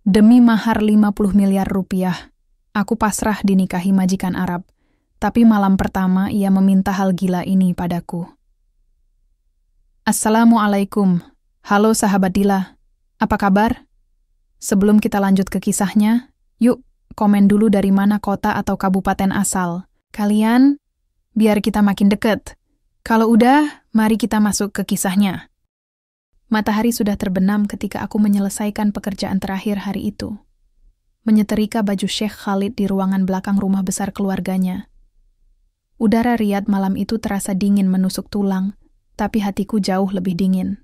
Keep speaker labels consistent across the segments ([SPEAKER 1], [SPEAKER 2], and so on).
[SPEAKER 1] Demi mahar 50 miliar rupiah, aku pasrah dinikahi majikan Arab. Tapi malam pertama ia meminta hal gila ini padaku. Assalamualaikum. Halo sahabat Dila. Apa kabar? Sebelum kita lanjut ke kisahnya, yuk komen dulu dari mana kota atau kabupaten asal kalian, biar kita makin deket. Kalau udah, mari kita masuk ke kisahnya. Matahari sudah terbenam ketika aku menyelesaikan pekerjaan terakhir hari itu. Menyetrika baju Syekh Khalid di ruangan belakang rumah besar keluarganya. Udara Riyadh malam itu terasa dingin menusuk tulang, tapi hatiku jauh lebih dingin.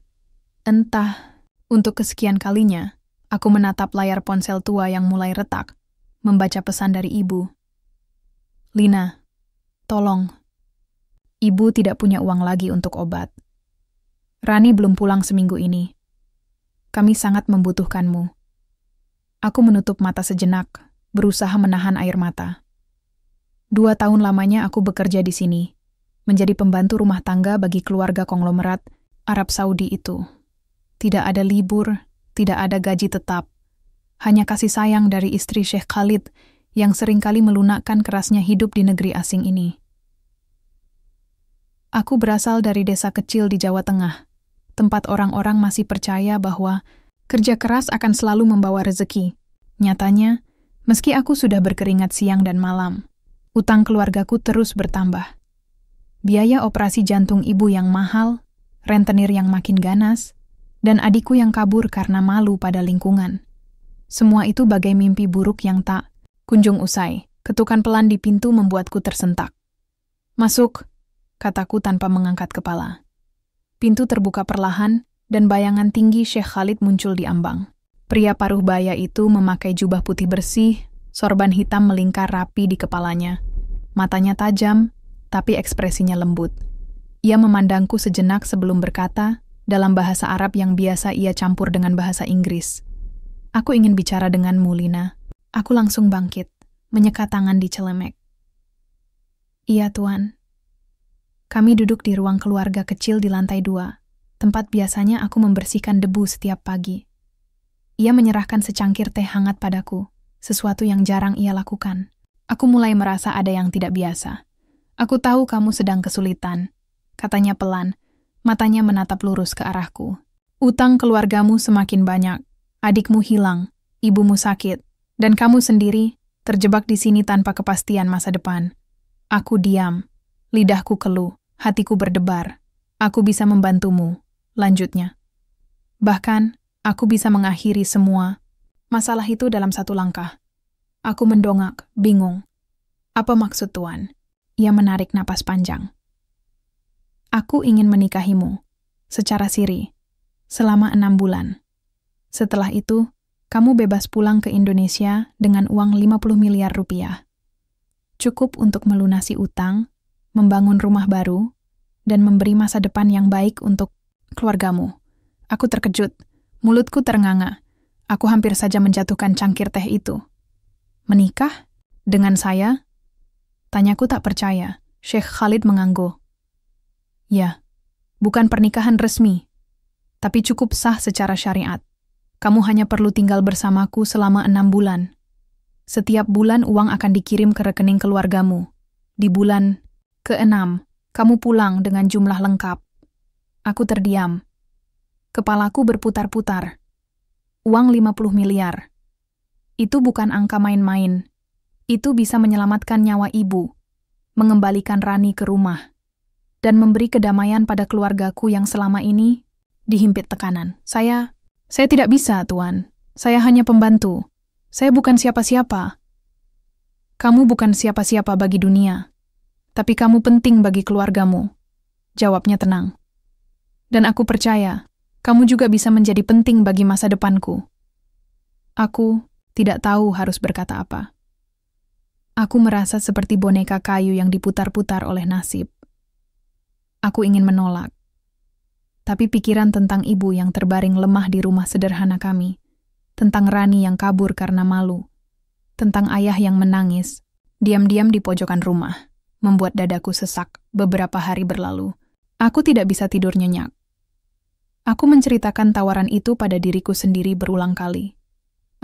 [SPEAKER 1] Entah, untuk kesekian kalinya, aku menatap layar ponsel tua yang mulai retak, membaca pesan dari ibu. Lina, tolong. Ibu tidak punya uang lagi untuk obat. Rani belum pulang seminggu ini. Kami sangat membutuhkanmu. Aku menutup mata sejenak, berusaha menahan air mata. 2 tahun lamanya aku bekerja di sini, menjadi pembantu rumah tangga bagi keluarga konglomerat Arab Saudi itu. Tidak ada libur, tidak ada gaji tetap. Hanya kasih sayang dari istri Syekh Khalid yang seringkali melunakkan kerasnya hidup di negeri asing ini. Aku berasal dari desa kecil di Jawa Tengah, tempat orang-orang masih percaya bahwa kerja keras akan selalu membawa rezeki. Nyatanya, meski aku sudah berkeringat siang dan malam, utang keluargaku terus bertambah. Biaya operasi jantung ibu yang mahal, rentenir yang makin ganas, dan adikku yang kabur karena malu pada lingkungan. Semua itu bagai mimpi buruk yang tak kunjung usai. Ketukan pelan di pintu membuatku tersentak. Masuk, kataku tanpa mengangkat kepala. Pintu terbuka perlahan, dan bayangan tinggi Syekh Khalid muncul di ambang. Pria paruh baya itu memakai jubah putih bersih, sorban hitam melingkar rapi di kepalanya. Matanya tajam, tapi ekspresinya lembut. Ia memandangku sejenak sebelum berkata, dalam bahasa Arab yang biasa ia campur dengan bahasa Inggris. Aku ingin bicara denganmu, Lina. Aku langsung bangkit, menyekat tangan di celemek. Iya, Tuan. Kami duduk di ruang keluarga kecil di lantai 2, tempat biasanya aku membersihkan debu setiap pagi. Ia menyerahkan secangkir teh hangat padaku, sesuatu yang jarang ia lakukan. Aku mulai merasa ada yang tidak biasa. Aku tahu kamu sedang kesulitan, katanya pelan, matanya menatap lurus ke arahku. Utang keluargamu semakin banyak, adikmu hilang, ibumu sakit, dan kamu sendiri terjebak di sini tanpa kepastian masa depan. Aku diam, lidahku keluh, hatiku berdebar. Aku bisa membantumu, lanjutnya. Bahkan, aku bisa mengakhiri semua masalah itu dalam 1 langkah. Aku mendongak, bingung. Apa maksud Tuan? Ia menarik napas panjang. Aku ingin menikahimu, secara siri, selama 6 bulan. Setelah itu, kamu bebas pulang ke Indonesia dengan uang 50 miliar rupiah. Cukup untuk melunasi utang, membangun rumah baru, dan memberi masa depan yang baik untuk keluargamu. Aku terkejut, mulutku ternganga. Aku hampir saja menjatuhkan cangkir teh itu. Menikah? Dengan saya? Tanyaku tak percaya. Syekh Khalid mengangguk. Ya, bukan pernikahan resmi, tapi cukup sah secara syariat. Kamu hanya perlu tinggal bersamaku selama 6 bulan. Setiap bulan uang akan dikirim ke rekening keluargamu. Di bulan ke-6, kamu pulang dengan jumlah lengkap. Aku terdiam. Kepalaku berputar-putar. Uang 50 miliar. Itu bukan angka main-main. Itu bisa menyelamatkan nyawa ibu, mengembalikan Rani ke rumah, dan memberi kedamaian pada keluargaku yang selama ini dihimpit tekanan. Saya tidak bisa, Tuan. Saya hanya pembantu. Saya bukan siapa-siapa. Kamu bukan siapa-siapa bagi dunia, tapi kamu penting bagi keluargamu. Jawabnya tenang. Dan aku percaya, kamu juga bisa menjadi penting bagi masa depanku. Aku tidak tahu harus berkata apa. Aku merasa seperti boneka kayu yang diputar-putar oleh nasib. Aku ingin menolak. Tapi pikiran tentang ibu yang terbaring lemah di rumah sederhana kami, tentang Rani yang kabur karena malu, tentang ayah yang menangis, diam-diam di pojokan rumah, membuat dadaku sesak beberapa hari berlalu. Aku tidak bisa tidur nyenyak. Aku menceritakan tawaran itu pada diriku sendiri berulang kali.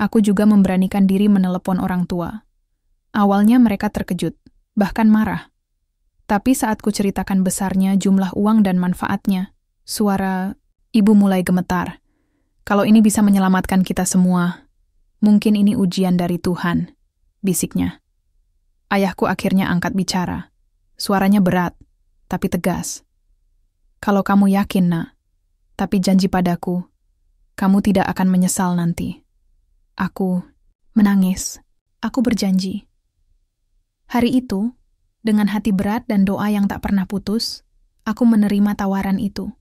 [SPEAKER 1] Aku juga memberanikan diri menelepon orang tua. Awalnya mereka terkejut, bahkan marah. Tapi saat ku ceritakan besarnya jumlah uang dan manfaatnya, suara ibu mulai gemetar. Kalau ini bisa menyelamatkan kita semua, mungkin ini ujian dari Tuhan, bisiknya. Ayahku akhirnya angkat bicara. Suaranya berat, tapi tegas. Kalau kamu yakin, Nak, tapi janji padaku, kamu tidak akan menyesal nanti. Aku menangis. Aku berjanji. Hari itu, dengan hati berat dan doa yang tak pernah putus, aku menerima tawaran itu.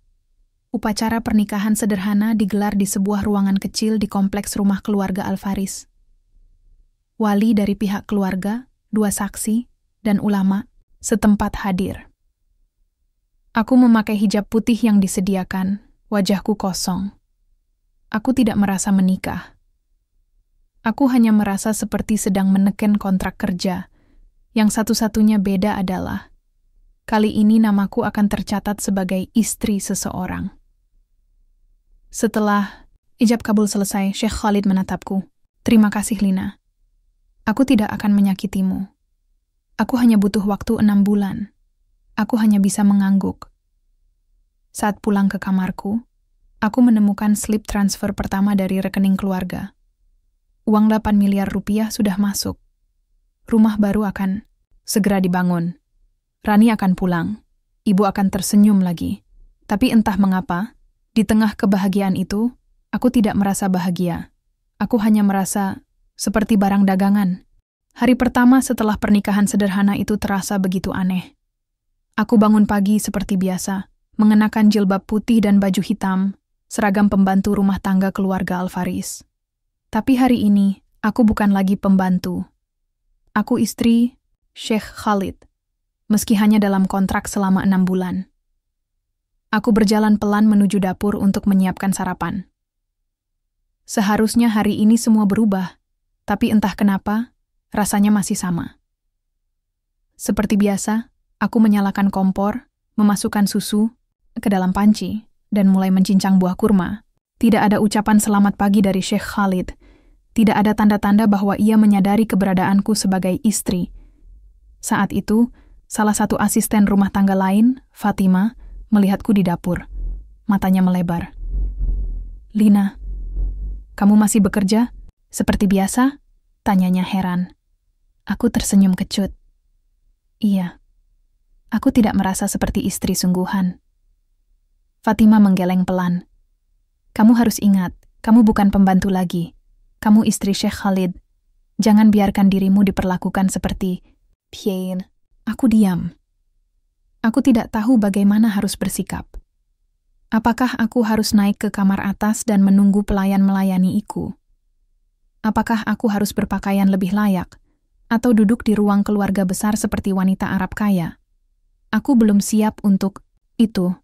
[SPEAKER 1] Upacara pernikahan sederhana digelar di sebuah ruangan kecil di kompleks rumah keluarga Alvaris. Wali dari pihak keluarga, 2 saksi, dan ulama setempat hadir. Aku memakai hijab putih yang disediakan, wajahku kosong. Aku tidak merasa menikah. Aku hanya merasa seperti sedang meneken kontrak kerja. Yang satu-satunya beda adalah, kali ini namaku akan tercatat sebagai istri seseorang. Setelah ijab kabul selesai, Syekh Khalid menatapku. Terima kasih, Lina. Aku tidak akan menyakitimu. Aku hanya butuh waktu 6 bulan. Aku hanya bisa mengangguk. Saat pulang ke kamarku, aku menemukan slip transfer pertama dari rekening keluarga. Uang 8 miliar rupiah sudah masuk. Rumah baru akan segera dibangun. Rani akan pulang. Ibu akan tersenyum lagi. Tapi entah mengapa, di tengah kebahagiaan itu, aku tidak merasa bahagia. Aku hanya merasa seperti barang dagangan. Hari pertama setelah pernikahan sederhana itu terasa begitu aneh. Aku bangun pagi seperti biasa, mengenakan jilbab putih dan baju hitam, seragam pembantu rumah tangga keluarga Alvaris. Tapi hari ini, aku bukan lagi pembantu. Aku istri Syekh Khalid, meski hanya dalam kontrak selama 6 bulan. Aku berjalan pelan menuju dapur untuk menyiapkan sarapan. Seharusnya hari ini semua berubah, tapi entah kenapa, rasanya masih sama. Seperti biasa, aku menyalakan kompor, memasukkan susu ke dalam panci, dan mulai mencincang buah kurma. Tidak ada ucapan selamat pagi dari Syekh Khalid. Tidak ada tanda-tanda bahwa ia menyadari keberadaanku sebagai istri. Saat itu, salah satu asisten rumah tangga lain, Fatima, melihatku di dapur. Matanya melebar. Lina, kamu masih bekerja? Seperti biasa? Tanyanya heran. Aku tersenyum kecut. Iya. Aku tidak merasa seperti istri sungguhan. Fatima menggeleng pelan. Kamu harus ingat, kamu bukan pembantu lagi. Kamu istri Syekh Khalid. Jangan biarkan dirimu diperlakukan seperti Pian. Aku diam. Aku tidak tahu bagaimana harus bersikap. Apakah aku harus naik ke kamar atas dan menunggu pelayan melayaniiku? Apakah aku harus berpakaian lebih layak? Atau duduk di ruang keluarga besar seperti wanita Arab kaya? Aku belum siap untuk itu.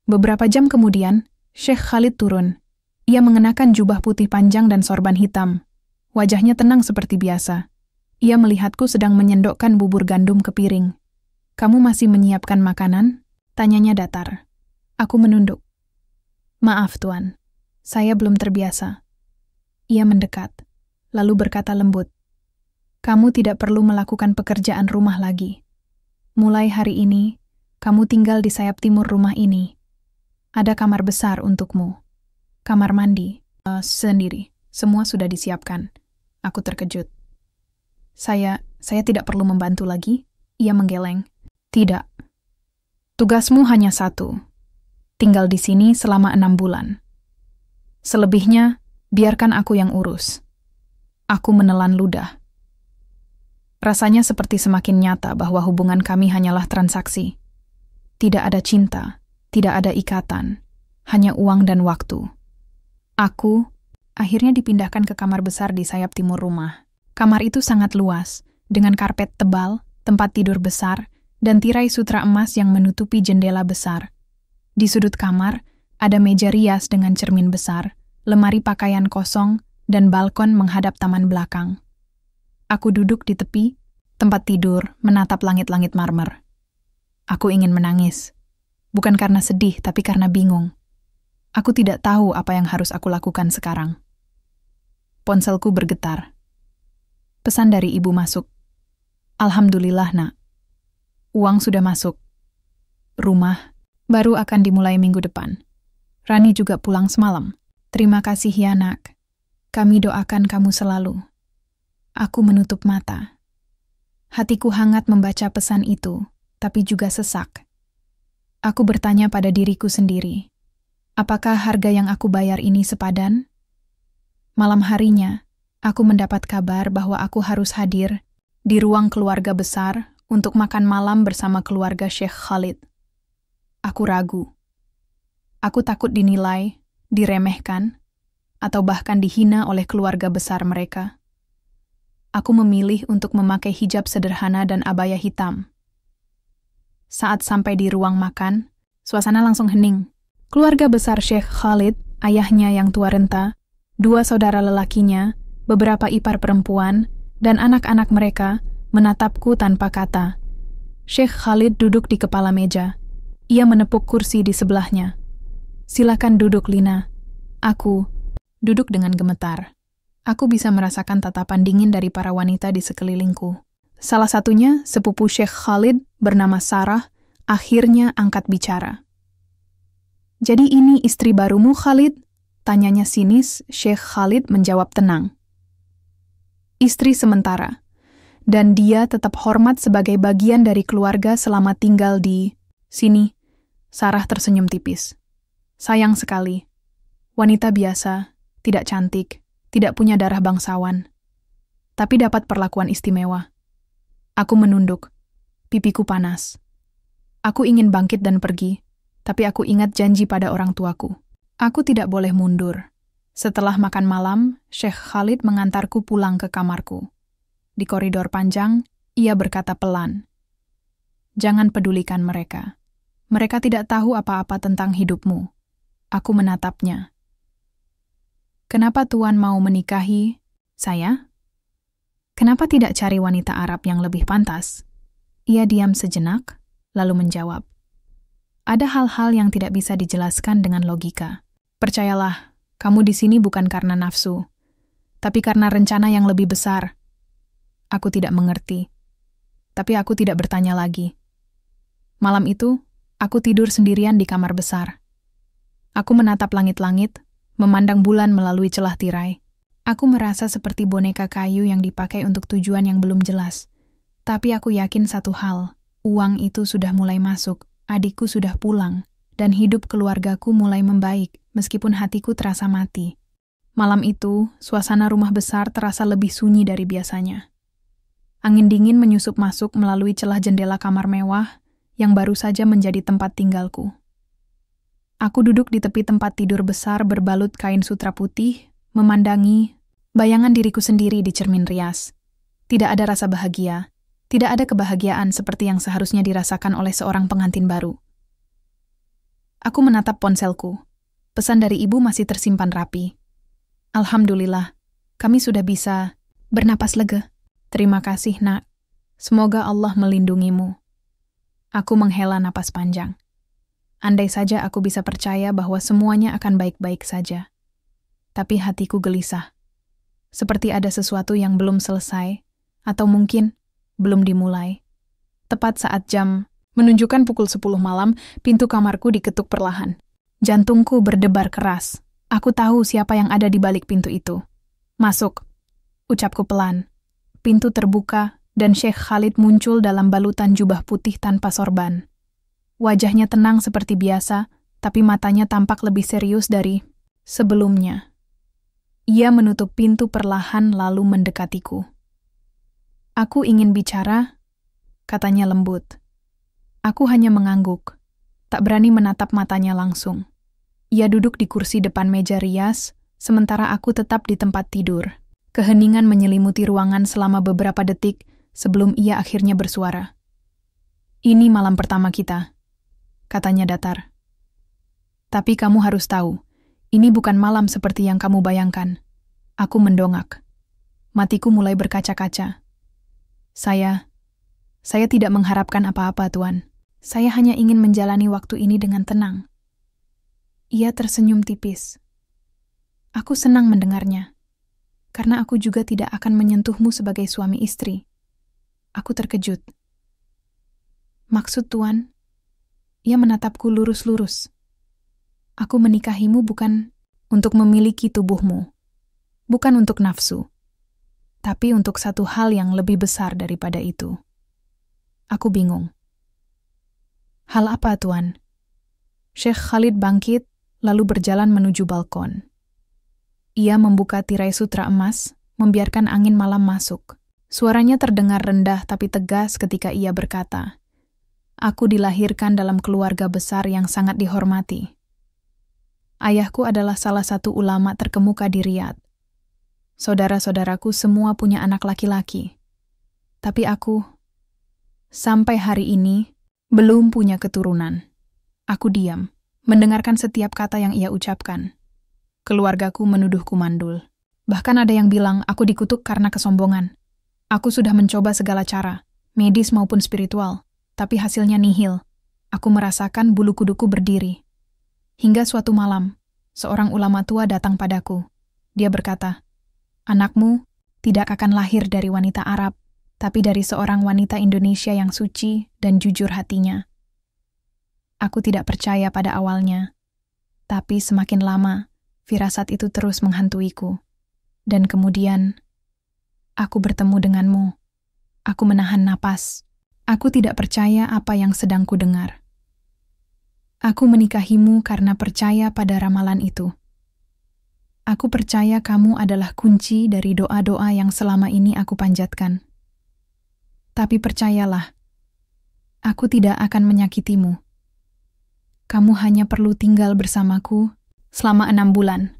[SPEAKER 1] Beberapa jam kemudian, Syekh Khalid turun. Ia mengenakan jubah putih panjang dan sorban hitam. Wajahnya tenang seperti biasa. Ia melihatku sedang menyendokkan bubur gandum ke piring. Kamu masih menyiapkan makanan? Tanyanya datar. Aku menunduk. Maaf, Tuan. Saya belum terbiasa. Ia mendekat, lalu berkata lembut. Kamu tidak perlu melakukan pekerjaan rumah lagi. Mulai hari ini, kamu tinggal di sayap timur rumah ini. Ada kamar besar untukmu. Kamar mandi, sendiri. Semua sudah disiapkan. Aku terkejut. Saya tidak perlu membantu lagi? Ia menggeleng. Tidak. Tugasmu hanya satu. Tinggal di sini selama 6 bulan. Selebihnya, biarkan aku yang urus. Aku menelan ludah. Rasanya seperti semakin nyata bahwa hubungan kami hanyalah transaksi. Tidak ada cinta, tidak ada ikatan, hanya uang dan waktu. Aku akhirnya dipindahkan ke kamar besar di sayap timur rumah. Kamar itu sangat luas, dengan karpet tebal, tempat tidur besar, dan tirai sutra emas yang menutupi jendela besar. Di sudut kamar, ada meja rias dengan cermin besar, lemari pakaian kosong, dan balkon menghadap taman belakang. Aku duduk di tepi, tempat tidur, menatap langit-langit marmer. Aku ingin menangis. Bukan karena sedih, tapi karena bingung. Aku tidak tahu apa yang harus aku lakukan sekarang. Ponselku bergetar. Pesan dari ibu masuk. Alhamdulillah, Nak. Uang sudah masuk. Rumah baru akan dimulai minggu depan. Rani juga pulang semalam. Terima kasih ya, Nak. Kami doakan kamu selalu. Aku menutup mata. Hatiku hangat membaca pesan itu, tapi juga sesak. Aku bertanya pada diriku sendiri, apakah harga yang aku bayar ini sepadan? Malam harinya, aku mendapat kabar bahwa aku harus hadir di ruang keluarga besar untuk makan malam bersama keluarga Sheikh Khalid. Aku ragu. Aku takut dinilai, diremehkan, atau bahkan dihina oleh keluarga besar mereka. Aku memilih untuk memakai hijab sederhana dan abaya hitam. Saat sampai di ruang makan, suasana langsung hening. Keluarga besar Sheikh Khalid, ayahnya yang tua renta, 2 saudara lelakinya, beberapa ipar perempuan, dan anak-anak mereka menatapku tanpa kata. Sheikh Khalid duduk di kepala meja. Ia menepuk kursi di sebelahnya. Silakan duduk, Lina. Aku duduk dengan gemetar. Aku bisa merasakan tatapan dingin dari para wanita di sekelilingku. Salah satunya, sepupu Sheikh Khalid bernama Sarah, akhirnya angkat bicara. Jadi ini istri barumu, Khalid? Tanyanya sinis. Sheikh Khalid menjawab tenang. Istri sementara. Dan dia tetap hormat sebagai bagian dari keluarga selama tinggal di sini. Sarah tersenyum tipis. Sayang sekali. Wanita biasa, tidak cantik, tidak punya darah bangsawan. Tapi dapat perlakuan istimewa. Aku menunduk. Pipiku panas. Aku ingin bangkit dan pergi, tapi aku ingat janji pada orang tuaku. Aku tidak boleh mundur. Setelah makan malam, Sheikh Khalid mengantarku pulang ke kamarku. Di koridor panjang, ia berkata pelan, "Jangan pedulikan mereka. Mereka tidak tahu apa-apa tentang hidupmu." Aku menatapnya. "Kenapa Tuan mau menikahi saya? Kenapa tidak cari wanita Arab yang lebih pantas?" Ia diam sejenak, lalu menjawab, "Ada hal-hal yang tidak bisa dijelaskan dengan logika. Percayalah, kamu di sini bukan karena nafsu, tapi karena rencana yang lebih besar." Aku tidak mengerti, tapi aku tidak bertanya lagi. Malam itu, aku tidur sendirian di kamar besar. Aku menatap langit-langit, memandang bulan melalui celah tirai. Aku merasa seperti boneka kayu yang dipakai untuk tujuan yang belum jelas. Tapi aku yakin satu hal, uang itu sudah mulai masuk, adikku sudah pulang, dan hidup keluargaku mulai membaik, meskipun hatiku terasa mati. Malam itu, suasana rumah besar terasa lebih sunyi dari biasanya. Angin dingin menyusup masuk melalui celah jendela kamar mewah yang baru saja menjadi tempat tinggalku. Aku duduk di tepi tempat tidur besar berbalut kain sutra putih, memandangi bayangan diriku sendiri di cermin rias. Tidak ada rasa bahagia, tidak ada kebahagiaan seperti yang seharusnya dirasakan oleh seorang pengantin baru. Aku menatap ponselku. Pesan dari ibu masih tersimpan rapi. Alhamdulillah, kami sudah bisa bernapas lega. Terima kasih, Nak. Semoga Allah melindungimu. Aku menghela napas panjang. Andai saja aku bisa percaya bahwa semuanya akan baik-baik saja. Tapi hatiku gelisah. Seperti ada sesuatu yang belum selesai, atau mungkin belum dimulai. Tepat saat jam menunjukkan pukul 10 malam, pintu kamarku diketuk perlahan. Jantungku berdebar keras. Aku tahu siapa yang ada di balik pintu itu. "Masuk," ucapku pelan. Pintu terbuka, dan Sheikh Khalid muncul dalam balutan jubah putih tanpa sorban. Wajahnya tenang seperti biasa, tapi matanya tampak lebih serius dari sebelumnya. Ia menutup pintu perlahan lalu mendekatiku. "Aku ingin bicara," katanya lembut. Aku hanya mengangguk, tak berani menatap matanya langsung. Ia duduk di kursi depan meja rias, sementara aku tetap di tempat tidur. Keheningan menyelimuti ruangan selama beberapa detik sebelum ia akhirnya bersuara. "Ini malam pertama kita," katanya datar. "Tapi kamu harus tahu, ini bukan malam seperti yang kamu bayangkan." Aku mendongak. Matiku mulai berkaca-kaca. Saya tidak mengharapkan apa-apa, Tuan. Saya hanya ingin menjalani waktu ini dengan tenang." Ia tersenyum tipis. Aku senang mendengarnya. karena aku juga tidak akan menyentuhmu sebagai suami istri. Aku terkejut. Maksud Tuan? Ia menatapku lurus-lurus. Aku menikahimu bukan untuk memiliki tubuhmu, bukan untuk nafsu, tapi untuk satu hal yang lebih besar daripada itu. Aku bingung. Hal apa, Tuan? Syekh Khalid bangkit, lalu berjalan menuju balkon. Ia membuka tirai sutra emas, membiarkan angin malam masuk. Suaranya terdengar rendah tapi tegas ketika ia berkata, "Aku dilahirkan dalam keluarga besar yang sangat dihormati. Ayahku adalah salah satu ulama terkemuka di Riyadh. Saudara-saudaraku semua punya anak laki-laki. Tapi aku, sampai hari ini, belum punya keturunan." Aku diam, mendengarkan setiap kata yang ia ucapkan. Keluargaku menuduhku mandul. Bahkan ada yang bilang aku dikutuk karena kesombongan. Aku sudah mencoba segala cara, medis maupun spiritual, tapi hasilnya nihil. Aku merasakan bulu kuduku berdiri. Hingga suatu malam, seorang ulama tua datang padaku. Dia berkata, "Anakmu tidak akan lahir dari wanita Arab, tapi dari seorang wanita Indonesia yang suci dan jujur hatinya." Aku tidak percaya pada awalnya, tapi semakin lama, firasat itu terus menghantuiku. Dan kemudian, aku bertemu denganmu. Aku menahan napas. Aku tidak percaya apa yang sedang kudengar. Aku menikahimu karena percaya pada ramalan itu. Aku percaya kamu adalah kunci dari doa-doa yang selama ini aku panjatkan. Tapi percayalah, aku tidak akan menyakitimu. Kamu hanya perlu tinggal bersamaku selama 6 bulan.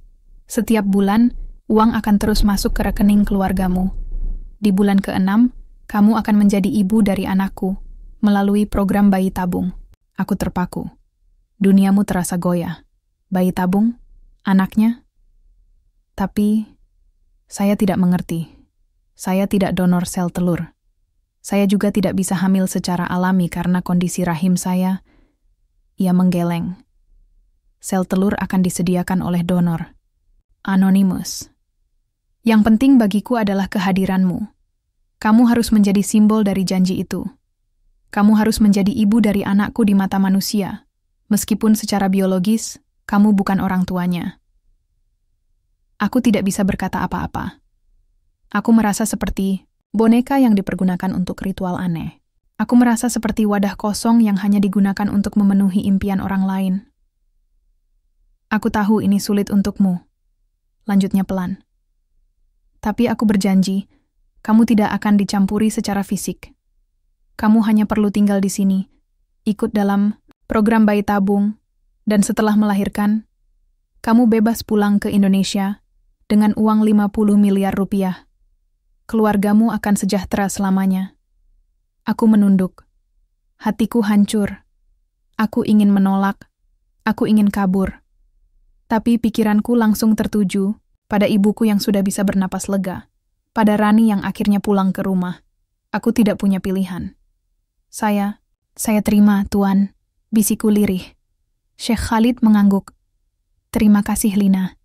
[SPEAKER 1] Setiap bulan, uang akan terus masuk ke rekening keluargamu. Di bulan ke-6, kamu akan menjadi ibu dari anakku melalui program bayi tabung. Aku terpaku. Duniamu terasa goyah. Bayi tabung? Anaknya? Tapi, saya tidak mengerti. Saya tidak donor sel telur. Saya juga tidak bisa hamil secara alami karena kondisi rahim saya. Ia menggeleng. Sel telur akan disediakan oleh donor. Anonymous. Yang penting bagiku adalah kehadiranmu. Kamu harus menjadi simbol dari janji itu. Kamu harus menjadi ibu dari anakku di mata manusia, meskipun secara biologis, kamu bukan orang tuanya. Aku tidak bisa berkata apa-apa. Aku merasa seperti boneka yang dipergunakan untuk ritual aneh. Aku merasa seperti wadah kosong yang hanya digunakan untuk memenuhi impian orang lain. Aku tahu ini sulit untukmu. Lanjutnya pelan. Tapi aku berjanji, kamu tidak akan dicampuri secara fisik. Kamu hanya perlu tinggal di sini, ikut dalam program bayi tabung, dan setelah melahirkan, kamu bebas pulang ke Indonesia dengan uang 50 miliar rupiah. Keluargamu akan sejahtera selamanya. Aku menunduk. Hatiku hancur. Aku ingin menolak. Aku ingin kabur. Tapi pikiranku langsung tertuju pada ibuku yang sudah bisa bernapas lega, pada Rani yang akhirnya pulang ke rumah. Aku tidak punya pilihan. Saya terima, Tuan, bisiku lirih. Syekh Khalid mengangguk. Terima kasih, Lina.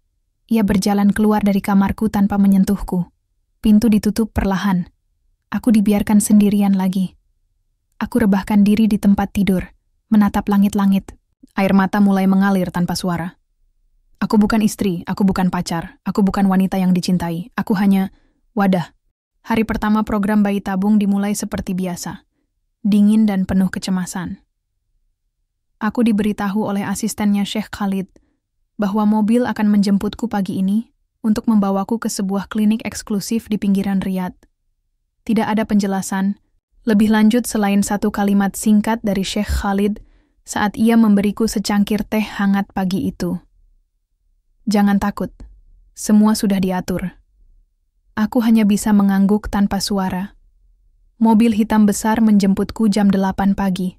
[SPEAKER 1] Ia berjalan keluar dari kamarku tanpa menyentuhku. Pintu ditutup perlahan. Aku dibiarkan sendirian lagi. Aku rebahkan diri di tempat tidur, menatap langit-langit. Air mata mulai mengalir tanpa suara. Aku bukan istri, aku bukan pacar, aku bukan wanita yang dicintai. Aku hanya wadah. Hari pertama program bayi tabung dimulai seperti biasa. Dingin dan penuh kecemasan. Aku diberitahu oleh asistennya Syekh Khalid bahwa mobil akan menjemputku pagi ini untuk membawaku ke sebuah klinik eksklusif di pinggiran Riyadh. Tidak ada penjelasan lebih lanjut selain satu kalimat singkat dari Syekh Khalid saat ia memberiku secangkir teh hangat pagi itu. Jangan takut, semua sudah diatur. Aku hanya bisa mengangguk tanpa suara. Mobil hitam besar menjemputku jam 8 pagi.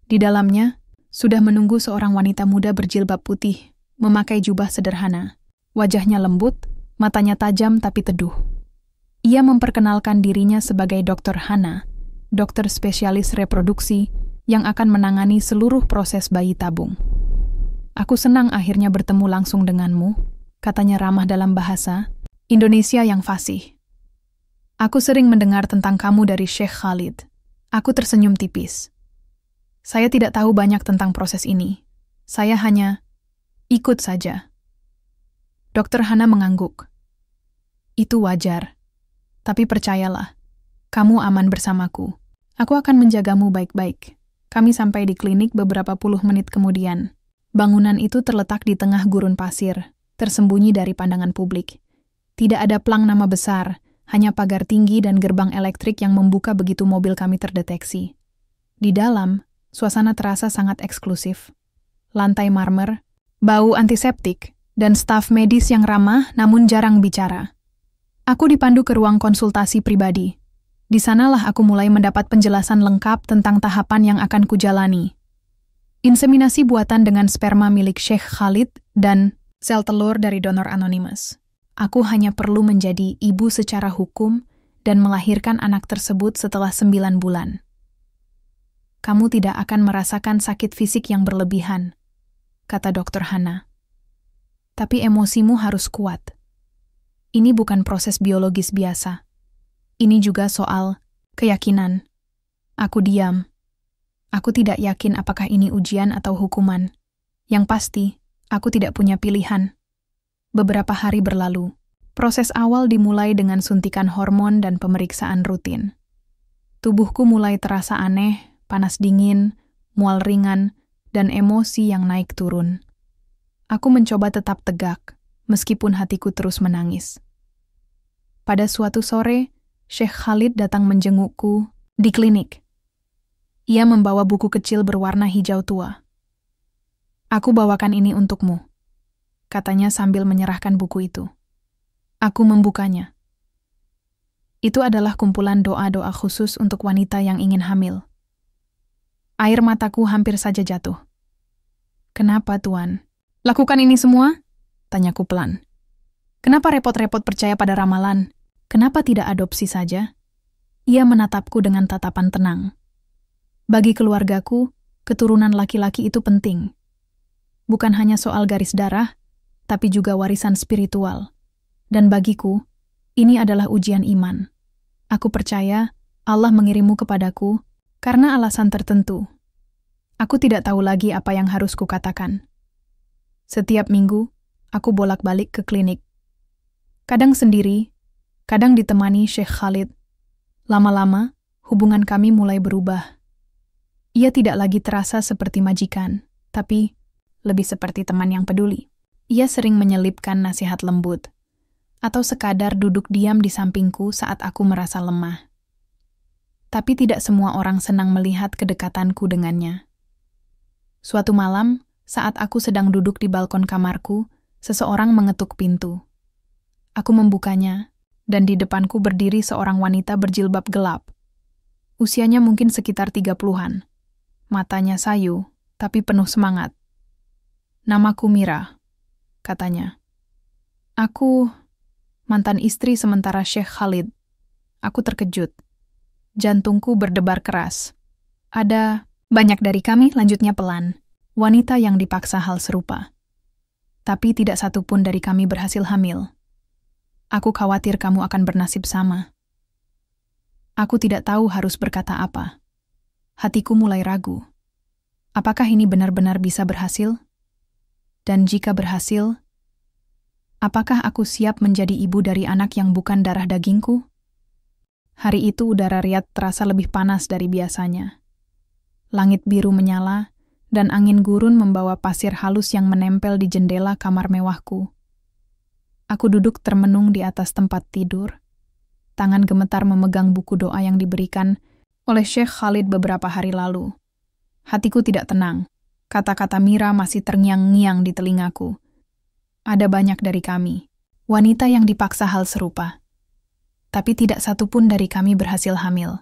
[SPEAKER 1] Di dalamnya, sudah menunggu seorang wanita muda berjilbab putih, memakai jubah sederhana. Wajahnya lembut, matanya tajam tapi teduh. Ia memperkenalkan dirinya sebagai Dr. Hana, dokter spesialis reproduksi yang akan menangani seluruh proses bayi tabung. Aku senang akhirnya bertemu langsung denganmu, katanya ramah dalam bahasa Indonesia yang fasih. Aku sering mendengar tentang kamu dari Sheikh Khalid. Aku tersenyum tipis. Saya tidak tahu banyak tentang proses ini. Saya hanya ikut saja. Dokter Hana mengangguk. Itu wajar. Tapi percayalah, kamu aman bersamaku. Aku akan menjagamu baik-baik. Kami sampai di klinik beberapa puluh menit kemudian. Bangunan itu terletak di tengah gurun pasir, tersembunyi dari pandangan publik. Tidak ada plang nama besar, hanya pagar tinggi dan gerbang elektrik yang membuka begitu mobil kami terdeteksi. Di dalam, suasana terasa sangat eksklusif. Lantai marmer, bau antiseptik, dan staf medis yang ramah namun jarang bicara. Aku dipandu ke ruang konsultasi pribadi. Di sanalah aku mulai mendapat penjelasan lengkap tentang tahapan yang akan kujalani. Inseminasi buatan dengan sperma milik Sheikh Khalid dan sel telur dari donor anonymous. Aku hanya perlu menjadi ibu secara hukum dan melahirkan anak tersebut setelah 9 bulan. Kamu tidak akan merasakan sakit fisik yang berlebihan, kata Dokter Hana. Tapi emosimu harus kuat. Ini bukan proses biologis biasa. Ini juga soal keyakinan. Aku diam. Aku tidak yakin apakah ini ujian atau hukuman. Yang pasti, aku tidak punya pilihan. Beberapa hari berlalu. Proses awal dimulai dengan suntikan hormon dan pemeriksaan rutin. Tubuhku mulai terasa aneh, panas dingin, mual ringan, dan emosi yang naik turun. Aku mencoba tetap tegak, meskipun hatiku terus menangis. Pada suatu sore, Sheikh Khalid datang menjengukku di klinik. Ia membawa buku kecil berwarna hijau tua. Aku bawakan ini untukmu, katanya sambil menyerahkan buku itu. Aku membukanya. Itu adalah kumpulan doa-doa khusus untuk wanita yang ingin hamil. Air mataku hampir saja jatuh. Kenapa, Tuan? Lakukan ini semua? Tanyaku pelan. Kenapa repot-repot percaya pada ramalan? Kenapa tidak adopsi saja? Ia menatapku dengan tatapan tenang. Bagi keluargaku, keturunan laki-laki itu penting. Bukan hanya soal garis darah, tapi juga warisan spiritual. Dan bagiku, ini adalah ujian iman. Aku percaya Allah mengirimmu kepadaku karena alasan tertentu. Aku tidak tahu lagi apa yang harus kukatakan. Setiap minggu, aku bolak-balik ke klinik. Kadang sendiri, kadang ditemani Sheikh Khalid. Lama-lama, hubungan kami mulai berubah. Ia tidak lagi terasa seperti majikan, tapi lebih seperti teman yang peduli. Ia sering menyelipkan nasihat lembut, atau sekadar duduk diam di sampingku saat aku merasa lemah. Tapi tidak semua orang senang melihat kedekatanku dengannya. Suatu malam, saat aku sedang duduk di balkon kamarku, seseorang mengetuk pintu. Aku membukanya, dan di depanku berdiri seorang wanita berjilbab gelap. Usianya mungkin sekitar 30-an. Matanya sayu, tapi penuh semangat. Namaku Mira, katanya. Aku mantan istri sementara Sheikh Khalid. Aku terkejut. Jantungku berdebar keras. Ada banyak dari kami, lanjutnya pelan. Wanita yang dipaksa hal serupa. Tapi tidak satu pun dari kami berhasil hamil. Aku khawatir kamu akan bernasib sama. Aku tidak tahu harus berkata apa. Hatiku mulai ragu. Apakah ini benar-benar bisa berhasil? Dan jika berhasil, apakah aku siap menjadi ibu dari anak yang bukan darah dagingku? Hari itu udara Riyadh terasa lebih panas dari biasanya. Langit biru menyala, dan angin gurun membawa pasir halus yang menempel di jendela kamar mewahku. Aku duduk termenung di atas tempat tidur. Tangan gemetar memegang buku doa yang diberikan oleh Sheikh Khalid beberapa hari lalu. Hatiku tidak tenang. Kata-kata Mira masih terngiang-ngiang di telingaku. Ada banyak dari kami, wanita yang dipaksa hal serupa. Tapi tidak satu pun dari kami berhasil hamil.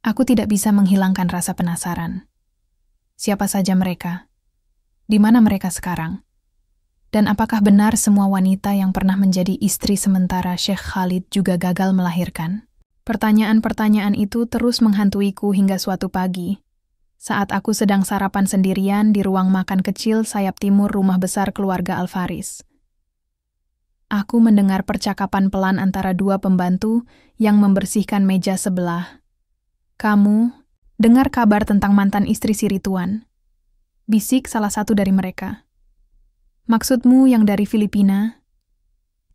[SPEAKER 1] Aku tidak bisa menghilangkan rasa penasaran. Siapa saja mereka? Di mana mereka sekarang? Dan apakah benar semua wanita yang pernah menjadi istri sementara Sheikh Khalid juga gagal melahirkan? Pertanyaan-pertanyaan itu terus menghantuiku hingga suatu pagi. Saat aku sedang sarapan sendirian di ruang makan kecil sayap timur rumah besar keluarga Al-Faris. Aku mendengar percakapan pelan antara dua pembantu yang membersihkan meja sebelah. "Kamu dengar kabar tentang mantan istri si Rituan?" bisik salah satu dari mereka. "Maksudmu yang dari Filipina?"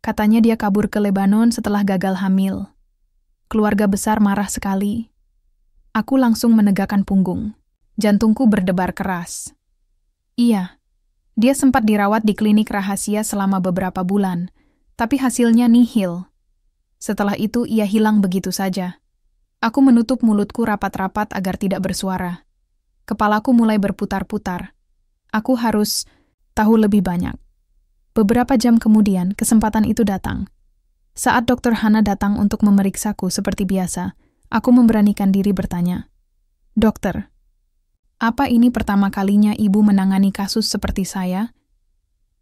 [SPEAKER 1] Katanya dia kabur ke Lebanon setelah gagal hamil. Keluarga besar marah sekali. Aku langsung menegakkan punggung. Jantungku berdebar keras. Iya, dia sempat dirawat di klinik rahasia selama beberapa bulan, tapi hasilnya nihil. Setelah itu ia hilang begitu saja. Aku menutup mulutku rapat-rapat agar tidak bersuara. Kepalaku mulai berputar-putar. Aku harus tahu lebih banyak. Beberapa jam kemudian, kesempatan itu datang. Saat Dr. Hana datang untuk memeriksaku seperti biasa, aku memberanikan diri bertanya, "Dokter, apa ini pertama kalinya ibu menangani kasus seperti saya?"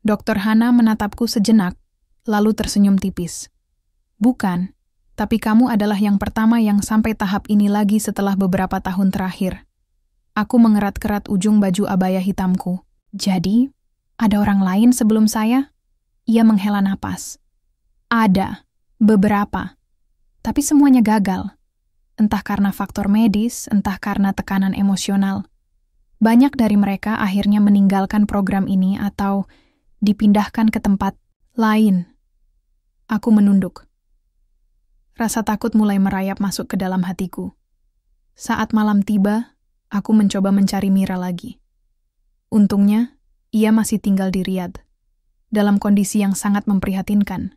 [SPEAKER 1] Dr. Hana menatapku sejenak, lalu tersenyum tipis. "Bukan, tapi kamu adalah yang pertama yang sampai tahap ini lagi setelah beberapa tahun terakhir." Aku mengerat-kerat ujung baju abaya hitamku. "Jadi, ada orang lain sebelum saya?" Ia menghela napas. "Ada, beberapa. Tapi semuanya gagal. Entah karena faktor medis, entah karena tekanan emosional. Banyak dari mereka akhirnya meninggalkan program ini atau dipindahkan ke tempat lain." Aku menunduk. Rasa takut mulai merayap masuk ke dalam hatiku. Saat malam tiba, aku mencoba mencari Mira lagi. Untungnya, ia masih tinggal di Riyadh, dalam kondisi yang sangat memprihatinkan.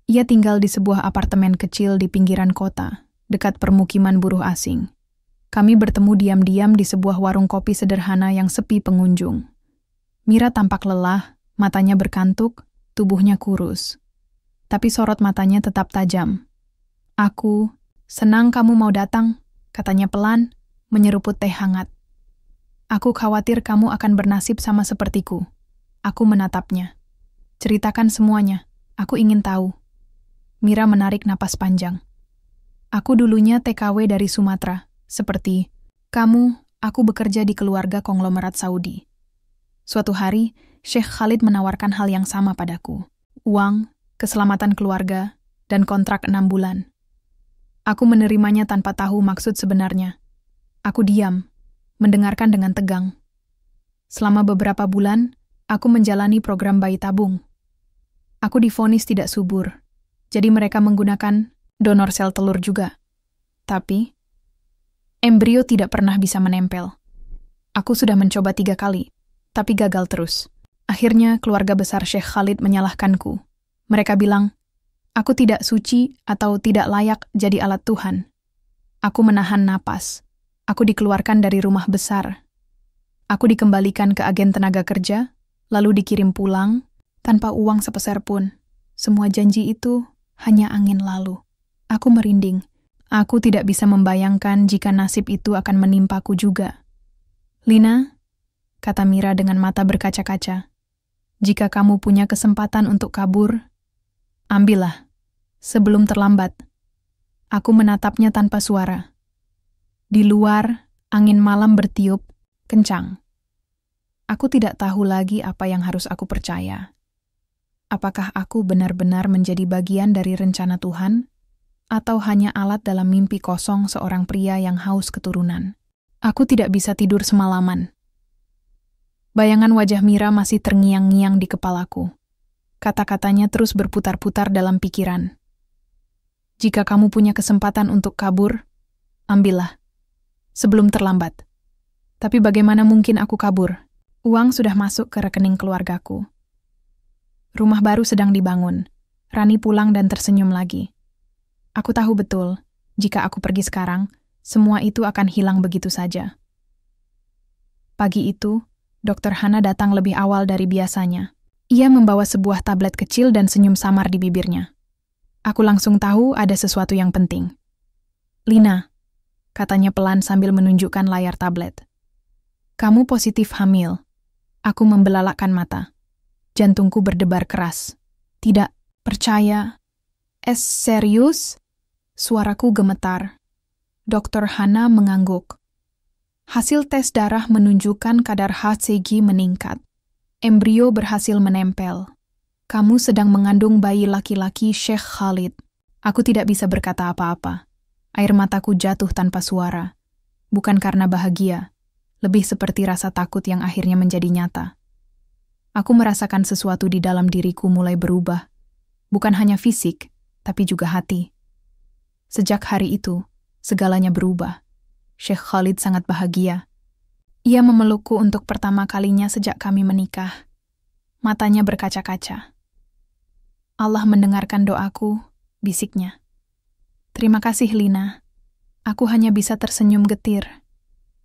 [SPEAKER 1] Ia tinggal di sebuah apartemen kecil di pinggiran kota, dekat permukiman buruh asing. Kami bertemu diam-diam di sebuah warung kopi sederhana yang sepi pengunjung. Mira tampak lelah, matanya berkantuk, tubuhnya kurus. Tapi sorot matanya tetap tajam. "Aku senang kamu mau datang," katanya pelan, menyeruput teh hangat. "Aku khawatir kamu akan bernasib sama sepertiku." Aku menatapnya. "Ceritakan semuanya, aku ingin tahu." Mira menarik napas panjang. "Aku dulunya TKW dari Sumatera, seperti kamu, aku bekerja di keluarga konglomerat Saudi. Suatu hari, Sheikh Khalid menawarkan hal yang sama padaku. Uang, keselamatan keluarga, dan kontrak 6 bulan. Aku menerimanya tanpa tahu maksud sebenarnya. Aku diam, mendengarkan dengan tegang. Selama beberapa bulan, aku menjalani program bayi tabung. Aku divonis tidak subur, jadi mereka menggunakan donor sel telur juga. Tapi, embrio tidak pernah bisa menempel. Aku sudah mencoba 3 kali, tapi gagal terus. Akhirnya, keluarga besar Sheikh Khalid menyalahkanku. Mereka bilang, aku tidak suci atau tidak layak jadi alat Tuhan. Aku menahan napas. Aku dikeluarkan dari rumah besar. Aku dikembalikan ke agen tenaga kerja, lalu dikirim pulang, tanpa uang sepeser pun. Semua janji itu hanya angin lalu. Aku merinding. Aku tidak bisa membayangkan jika nasib itu akan menimpaku juga. "Lina," kata Mira dengan mata berkaca-kaca, "jika kamu punya kesempatan untuk kabur, ambillah, sebelum terlambat." Aku menatapnya tanpa suara. Di luar, angin malam bertiup kencang. Aku tidak tahu lagi apa yang harus aku percaya. Apakah aku benar-benar menjadi bagian dari rencana Tuhan, atau hanya alat dalam mimpi kosong seorang pria yang haus keturunan? Aku tidak bisa tidur semalaman. Bayangan wajah Mira masih terngiang-ngiang di kepalaku. Kata-katanya terus berputar-putar dalam pikiran. "Jika kamu punya kesempatan untuk kabur, ambillah, sebelum terlambat." Tapi bagaimana mungkin aku kabur? Uang sudah masuk ke rekening keluargaku. Rumah baru sedang dibangun. Rani pulang dan tersenyum lagi. Aku tahu betul, jika aku pergi sekarang, semua itu akan hilang begitu saja. Pagi itu, Dr. Hana datang lebih awal dari biasanya. Ia membawa sebuah tablet kecil dan senyum samar di bibirnya. Aku langsung tahu ada sesuatu yang penting. "Lina," katanya pelan sambil menunjukkan layar tablet. "Kamu positif hamil." Aku membelalakkan mata. Jantungku berdebar keras. "Tidak percaya." Serius?" Suaraku gemetar. Dr. Hana mengangguk. Hasil tes darah menunjukkan kadar HCG meningkat. Embrio berhasil menempel. Kamu sedang mengandung bayi laki-laki Sheikh Khalid. Aku tidak bisa berkata apa-apa. Air mataku jatuh tanpa suara. Bukan karena bahagia, lebih seperti rasa takut yang akhirnya menjadi nyata. Aku merasakan sesuatu di dalam diriku mulai berubah. Bukan hanya fisik, tapi juga hati. Sejak hari itu, segalanya berubah. Sheikh Khalid sangat bahagia. Ia memelukku untuk pertama kalinya sejak kami menikah. Matanya berkaca-kaca. Allah mendengarkan doaku, bisiknya. Terima kasih, Lina. Aku hanya bisa tersenyum getir.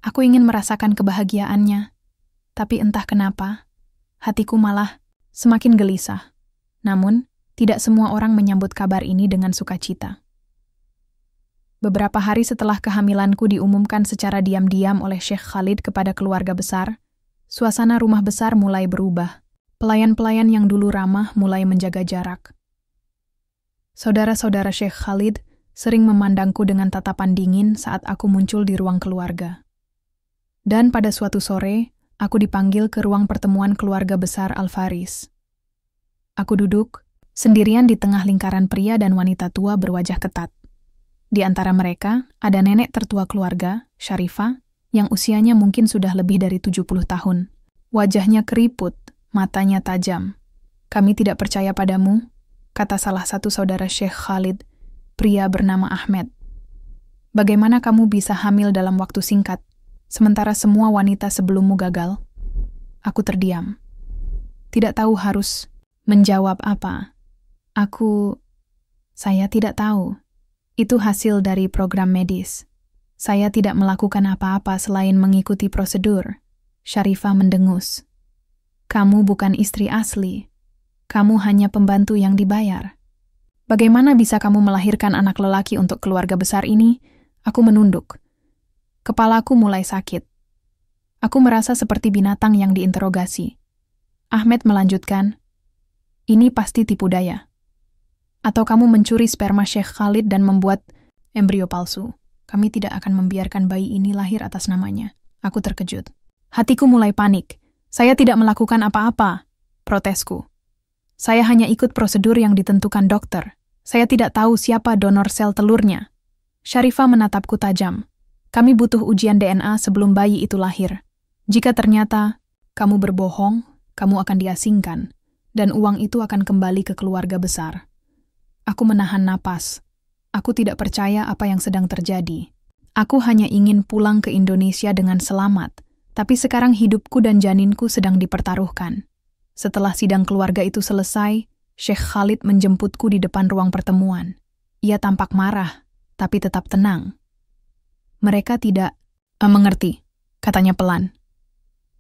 [SPEAKER 1] Aku ingin merasakan kebahagiaannya. Tapi entah kenapa, hatiku malah semakin gelisah. Namun, tidak semua orang menyambut kabar ini dengan sukacita. Beberapa hari setelah kehamilanku diumumkan secara diam-diam oleh Sheikh Khalid kepada keluarga besar, suasana rumah besar mulai berubah. Pelayan-pelayan yang dulu ramah mulai menjaga jarak. Saudara-saudara Sheikh Khalid sering memandangku dengan tatapan dingin saat aku muncul di ruang keluarga. Dan pada suatu sore, aku dipanggil ke ruang pertemuan keluarga besar Al-Faris. Aku duduk sendirian di tengah lingkaran pria dan wanita tua berwajah ketat. Di antara mereka, ada nenek tertua keluarga, Syarifah, yang usianya mungkin sudah lebih dari 70 tahun. Wajahnya keriput, matanya tajam. Kami tidak percaya padamu, kata salah satu saudara Sheikh Khalid, pria bernama Ahmed. Bagaimana kamu bisa hamil dalam waktu singkat, sementara semua wanita sebelummu gagal? Aku terdiam. Tidak tahu harus menjawab apa. Saya tidak tahu. Itu hasil dari program medis. Saya tidak melakukan apa-apa selain mengikuti prosedur. Syarifah mendengus. Kamu bukan istri asli. Kamu hanya pembantu yang dibayar. Bagaimana bisa kamu melahirkan anak lelaki untuk keluarga besar ini? Aku menunduk. Kepalaku mulai sakit. Aku merasa seperti binatang yang diinterogasi. Ahmed melanjutkan, ini pasti tipu daya. Atau kamu mencuri sperma Sheikh Khalid dan membuat embrio palsu. Kami tidak akan membiarkan bayi ini lahir atas namanya. Aku terkejut. Hatiku mulai panik. Saya tidak melakukan apa-apa, protesku. Saya hanya ikut prosedur yang ditentukan dokter. Saya tidak tahu siapa donor sel telurnya. Syarifah menatapku tajam. Kami butuh ujian DNA sebelum bayi itu lahir. Jika ternyata kamu berbohong, kamu akan diasingkan, dan uang itu akan kembali ke keluarga besar. Aku menahan napas. Aku tidak percaya apa yang sedang terjadi. Aku hanya ingin pulang ke Indonesia dengan selamat. Tapi sekarang hidupku dan janinku sedang dipertaruhkan. Setelah sidang keluarga itu selesai, Sheikh Khalid menjemputku di depan ruang pertemuan. Ia tampak marah, tapi tetap tenang. Mereka tidak mengerti, katanya pelan.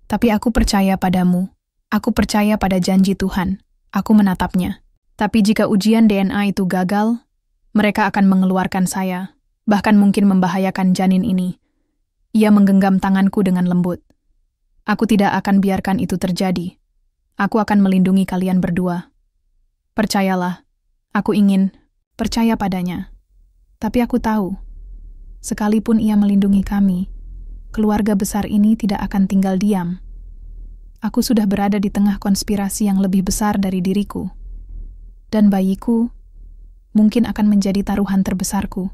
[SPEAKER 1] Tapi aku percaya padamu. Aku percaya pada janji Tuhan. Aku menatapnya. Tapi jika ujian DNA itu gagal, mereka akan mengeluarkan saya, bahkan mungkin membahayakan janin ini. Ia menggenggam tanganku dengan lembut. Aku tidak akan biarkan itu terjadi. Aku akan melindungi kalian berdua. Percayalah, aku ingin percaya padanya. Tapi aku tahu, sekalipun ia melindungi kami, keluarga besar ini tidak akan tinggal diam. Aku sudah berada di tengah konspirasi yang lebih besar dari diriku. Dan bayiku mungkin akan menjadi taruhan terbesarku.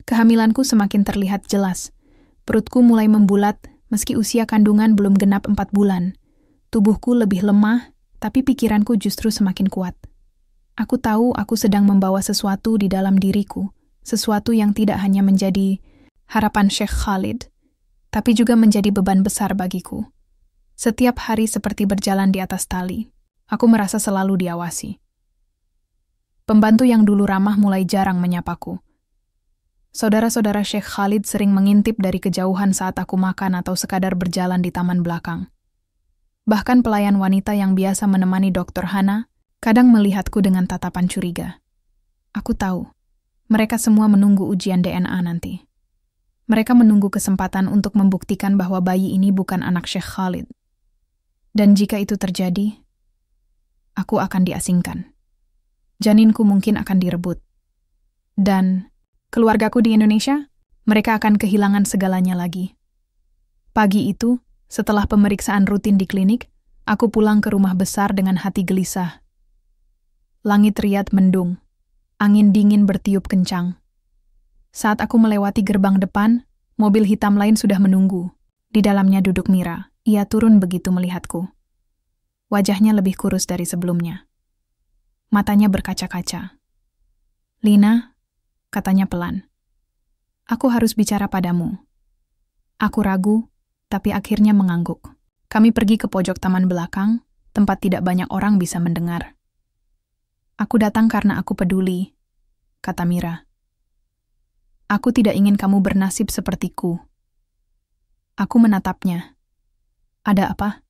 [SPEAKER 1] Kehamilanku semakin terlihat jelas. Perutku mulai membulat, meski usia kandungan belum genap 4 bulan. Tubuhku lebih lemah, tapi pikiranku justru semakin kuat. Aku tahu aku sedang membawa sesuatu di dalam diriku, sesuatu yang tidak hanya menjadi harapan Sheikh Khalid, tapi juga menjadi beban besar bagiku. Setiap hari seperti berjalan di atas tali. Aku merasa selalu diawasi. Pembantu yang dulu ramah mulai jarang menyapaku. Saudara-saudara Sheikh Khalid sering mengintip dari kejauhan saat aku makan atau sekadar berjalan di taman belakang. Bahkan pelayan wanita yang biasa menemani Dr. Hana kadang melihatku dengan tatapan curiga. Aku tahu, mereka semua menunggu ujian DNA nanti. Mereka menunggu kesempatan untuk membuktikan bahwa bayi ini bukan anak Sheikh Khalid. Dan jika itu terjadi, aku akan diasingkan. Janinku mungkin akan direbut. Dan keluargaku di Indonesia, mereka akan kehilangan segalanya lagi. Pagi itu, setelah pemeriksaan rutin di klinik, aku pulang ke rumah besar dengan hati gelisah. Langit riat mendung. Angin dingin bertiup kencang. Saat aku melewati gerbang depan, mobil hitam lain sudah menunggu. Di dalamnya duduk Mira. Ia turun begitu melihatku. Wajahnya lebih kurus dari sebelumnya. Matanya berkaca-kaca. "Lina," katanya pelan. "Aku harus bicara padamu." Aku ragu, tapi akhirnya mengangguk. Kami pergi ke pojok taman belakang, tempat tidak banyak orang bisa mendengar. "Aku datang karena aku peduli," kata Mira. "Aku tidak ingin kamu bernasib sepertiku." Aku menatapnya. "Ada apa?"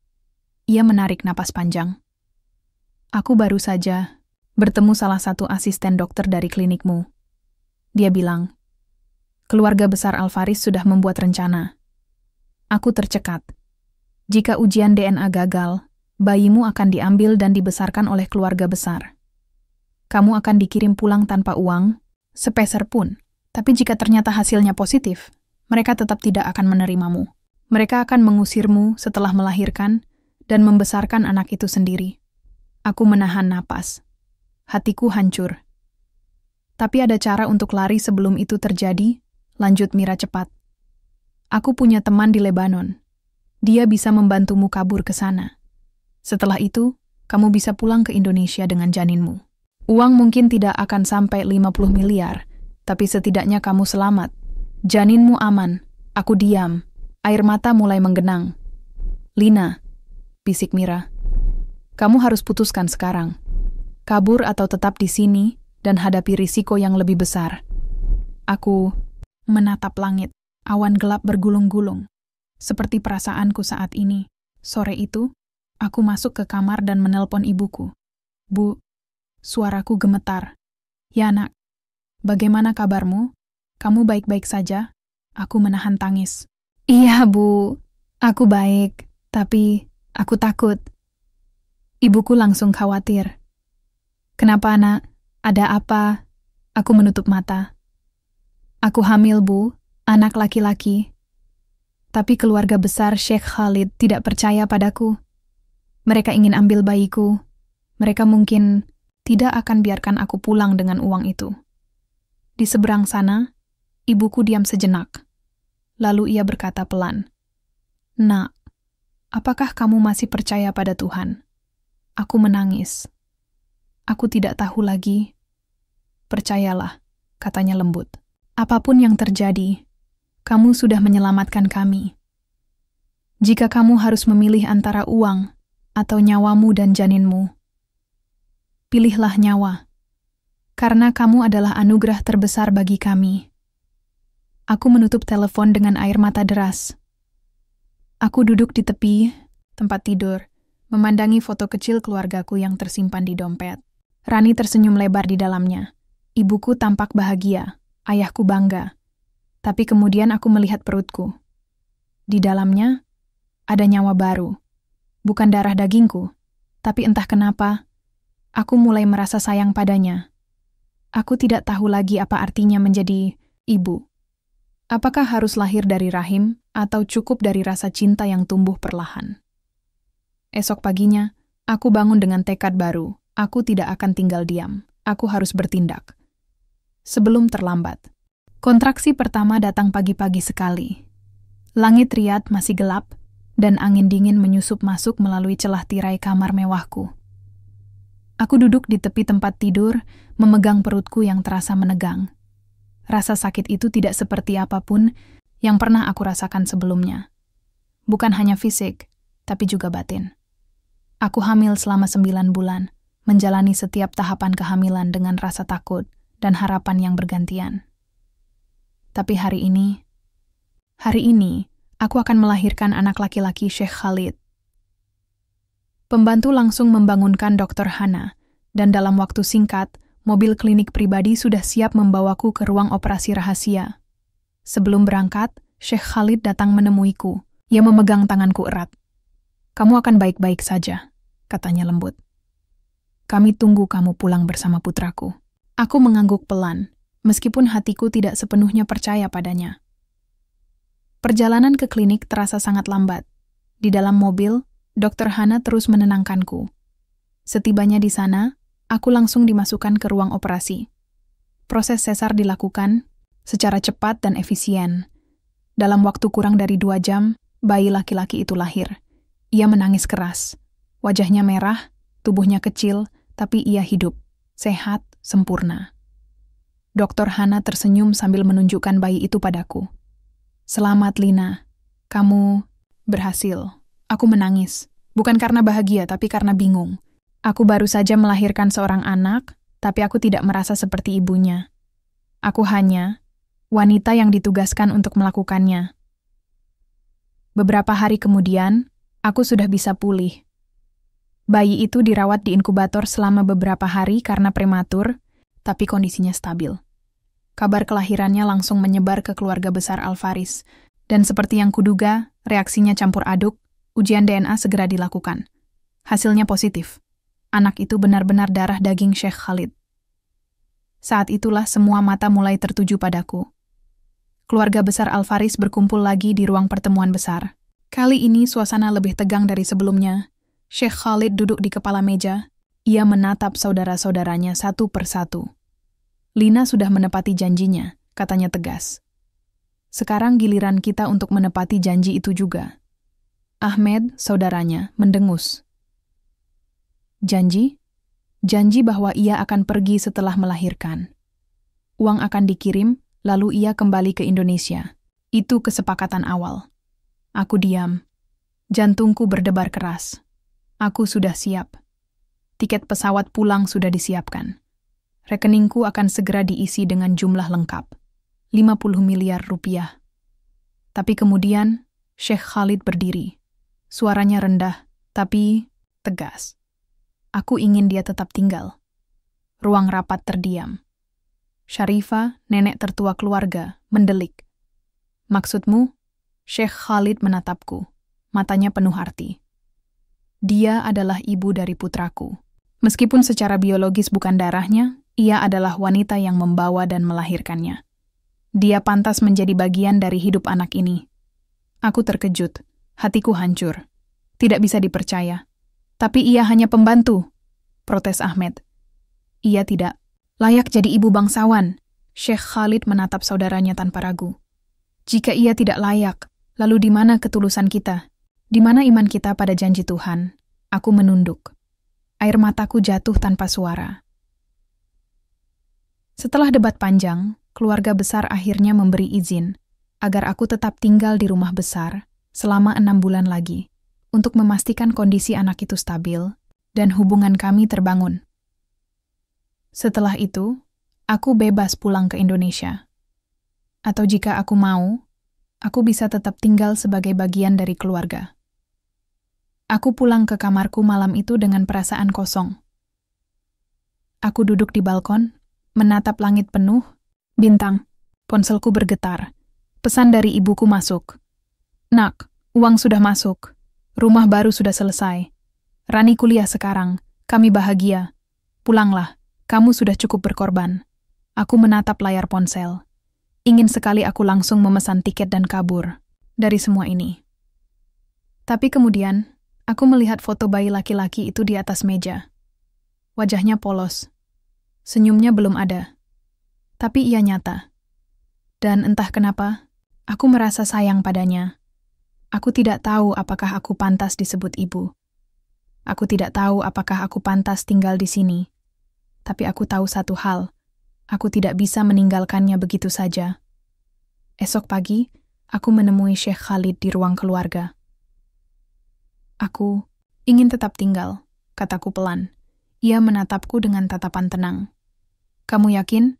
[SPEAKER 1] Ia menarik napas panjang. "Aku baru saja bertemu salah satu asisten dokter dari klinikmu. Dia bilang, keluarga besar Alvaris sudah membuat rencana. Aku tercekat. Jika ujian DNA gagal, bayimu akan diambil dan dibesarkan oleh keluarga besar. Kamu akan dikirim pulang tanpa uang, sepeser pun. Tapi jika ternyata hasilnya positif, mereka tetap tidak akan menerimamu. Mereka akan mengusirmu setelah melahirkan dan membesarkan anak itu sendiri." Aku menahan napas. Hatiku hancur. "Tapi ada cara untuk lari sebelum itu terjadi," lanjut Mira cepat. "Aku punya teman di Lebanon. Dia bisa membantumu kabur ke sana. Setelah itu, kamu bisa pulang ke Indonesia dengan janinmu. Uang mungkin tidak akan sampai 50 miliar, tapi setidaknya kamu selamat. Janinmu aman." Aku diam. Air mata mulai menggenang. "Lina," bisik Mira, "kamu harus putuskan sekarang. Kabur atau tetap di sini dan hadapi risiko yang lebih besar." Aku menatap langit. Awan gelap bergulung-gulung. Seperti perasaanku saat ini. Sore itu, aku masuk ke kamar dan menelpon ibuku. "Bu," suaraku gemetar. "Ya nak, bagaimana kabarmu? Kamu baik-baik saja?" Aku menahan tangis. "Iya Bu, aku baik, tapi aku takut." Ibuku langsung khawatir. "Kenapa nak? Ada apa?" Aku menutup mata. "Aku hamil Bu, anak laki-laki. Tapi keluarga besar Sheikh Khalid tidak percaya padaku. Mereka ingin ambil bayiku. Mereka mungkin tidak akan biarkan aku pulang dengan uang itu." Di seberang sana, ibuku diam sejenak. Lalu ia berkata pelan, "Nak, apakah kamu masih percaya pada Tuhan?" Aku menangis. "Aku tidak tahu lagi." "Percayalah," katanya lembut. "Apapun yang terjadi, kamu sudah menyelamatkan kami. Jika kamu harus memilih antara uang atau nyawamu dan janinmu, pilihlah nyawa, karena kamu adalah anugerah terbesar bagi kami." Aku menutup telepon dengan air mata deras. Aku duduk di tepi tempat tidur, memandangi foto kecil keluargaku yang tersimpan di dompet. Rani tersenyum lebar di dalamnya. Ibuku tampak bahagia, ayahku bangga. Tapi kemudian aku melihat perutku. Di dalamnya ada nyawa baru. Bukan darah dagingku, tapi entah kenapa, aku mulai merasa sayang padanya. Aku tidak tahu lagi apa artinya menjadi ibu. Apakah harus lahir dari rahim atau cukup dari rasa cinta yang tumbuh perlahan? Esok paginya, aku bangun dengan tekad baru. Aku tidak akan tinggal diam. Aku harus bertindak. Sebelum terlambat. Kontraksi pertama datang pagi-pagi sekali. Langit riat masih gelap, dan angin dingin menyusup masuk melalui celah tirai kamar mewahku. Aku duduk di tepi tempat tidur, memegang perutku yang terasa menegang. Rasa sakit itu tidak seperti apapun yang pernah aku rasakan sebelumnya. Bukan hanya fisik, tapi juga batin. Aku hamil selama 9 bulan, menjalani setiap tahapan kehamilan dengan rasa takut dan harapan yang bergantian. Tapi hari ini, aku akan melahirkan anak laki-laki Sheikh Khalid. Pembantu langsung membangunkan Dr. Hana, dan dalam waktu singkat, mobil klinik pribadi sudah siap membawaku ke ruang operasi rahasia. Sebelum berangkat, Sheikh Khalid datang menemuiku. Ia memegang tanganku erat. "Kamu akan baik-baik saja," katanya lembut. "Kami tunggu kamu pulang bersama putraku." Aku mengangguk pelan, meskipun hatiku tidak sepenuhnya percaya padanya. Perjalanan ke klinik terasa sangat lambat. Di dalam mobil, Dr. Hana terus menenangkanku. Setibanya di sana, Aku langsung dimasukkan ke ruang operasi. Proses sesar dilakukan secara cepat dan efisien. Dalam waktu kurang dari 2 jam, bayi laki-laki itu lahir. Ia menangis keras. Wajahnya merah, tubuhnya kecil, tapi ia hidup, sehat, sempurna. Dr. Hana tersenyum sambil menunjukkan bayi itu padaku. "Selamat, Lina. Kamu berhasil." Aku menangis. Bukan karena bahagia, tapi karena bingung. Aku baru saja melahirkan seorang anak, tapi aku tidak merasa seperti ibunya. Aku hanya wanita yang ditugaskan untuk melakukannya. Beberapa hari kemudian, aku sudah bisa pulih. Bayi itu dirawat di inkubator selama beberapa hari karena prematur, tapi kondisinya stabil. Kabar kelahirannya langsung menyebar ke keluarga besar Alvaris, dan seperti yang kuduga, reaksinya campur aduk, ujian DNA segera dilakukan. Hasilnya positif. Anak itu benar-benar darah daging Sheikh Khalid. Saat itulah semua mata mulai tertuju padaku. Keluarga besar Alvaris berkumpul lagi di ruang pertemuan besar. Kali ini suasana lebih tegang dari sebelumnya. Sheikh Khalid duduk di kepala meja. Ia menatap saudara-saudaranya satu persatu. "Lina sudah menepati janjinya," katanya tegas. "Sekarang giliran kita untuk menepati janji itu juga." Ahmed, saudaranya, mendengus. "Janji? Janji bahwa ia akan pergi setelah melahirkan. Uang akan dikirim, lalu ia kembali ke Indonesia. Itu kesepakatan awal." Aku diam. Jantungku berdebar keras. Aku sudah siap. Tiket pesawat pulang sudah disiapkan. Rekeningku akan segera diisi dengan jumlah lengkap. 50 miliar rupiah. Tapi kemudian, Sheikh Khalid berdiri. Suaranya rendah, tapi tegas. Aku ingin dia tetap tinggal. Ruang rapat terdiam. Syarifah, nenek tertua keluarga, mendelik. "Maksudmu?" Sheikh Khalid menatapku. Matanya penuh arti. "Dia adalah ibu dari putraku. Meskipun secara biologis bukan darahnya, ia adalah wanita yang membawa dan melahirkannya. Dia pantas menjadi bagian dari hidup anak ini." Aku terkejut. Hatiku hancur. Tidak bisa dipercaya. "Tapi ia hanya pembantu," protes Ahmed. "Ia tidak layak jadi ibu bangsawan." Sheikh Khalid menatap saudaranya tanpa ragu. "Jika ia tidak layak, lalu di mana ketulusan kita? Di mana iman kita pada janji Tuhan?" Aku menunduk. Air mataku jatuh tanpa suara. Setelah debat panjang, keluarga besar akhirnya memberi izin agar aku tetap tinggal di rumah besar selama 6 bulan lagi untuk memastikan kondisi anak itu stabil dan hubungan kami terbangun. Setelah itu, aku bebas pulang ke Indonesia. Atau jika aku mau, aku bisa tetap tinggal sebagai bagian dari keluarga. Aku pulang ke kamarku malam itu dengan perasaan kosong. Aku duduk di balkon, menatap langit penuh, bintang. Ponselku bergetar. Pesan dari ibuku masuk. "Nak, uang sudah masuk. Rumah baru sudah selesai. Rani kuliah sekarang. Kami bahagia. Pulanglah, kamu sudah cukup berkorban." Aku menatap layar ponsel. Ingin sekali aku langsung memesan tiket dan kabur dari semua ini. Tapi kemudian, aku melihat foto bayi laki-laki itu di atas meja. Wajahnya polos. Senyumnya belum ada. Tapi ia nyata. Dan entah kenapa, aku merasa sayang padanya. Aku tidak tahu apakah aku pantas disebut ibu. Aku tidak tahu apakah aku pantas tinggal di sini. Tapi aku tahu satu hal. Aku tidak bisa meninggalkannya begitu saja. Esok pagi, aku menemui Sheikh Khalid di ruang keluarga. "Aku ingin tetap tinggal," kataku pelan. Ia menatapku dengan tatapan tenang. "Kamu yakin?"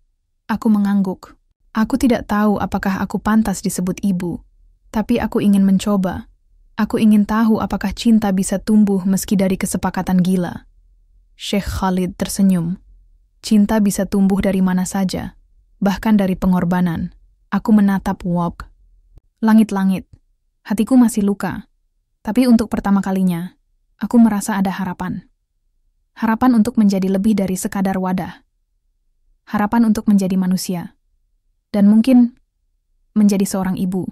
[SPEAKER 1] Aku mengangguk. Aku tidak tahu apakah aku pantas disebut ibu, tapi aku ingin mencoba. Aku ingin tahu apakah cinta bisa tumbuh meski dari kesepakatan gila. Sheikh Khalid tersenyum. Cinta bisa tumbuh dari mana saja, bahkan dari pengorbanan. Aku menatap Wok. Langit-langit. Hatiku masih luka. Tapi untuk pertama kalinya, aku merasa ada harapan. Harapan untuk menjadi lebih dari sekadar wadah. Harapan untuk menjadi manusia. Dan mungkin menjadi seorang ibu.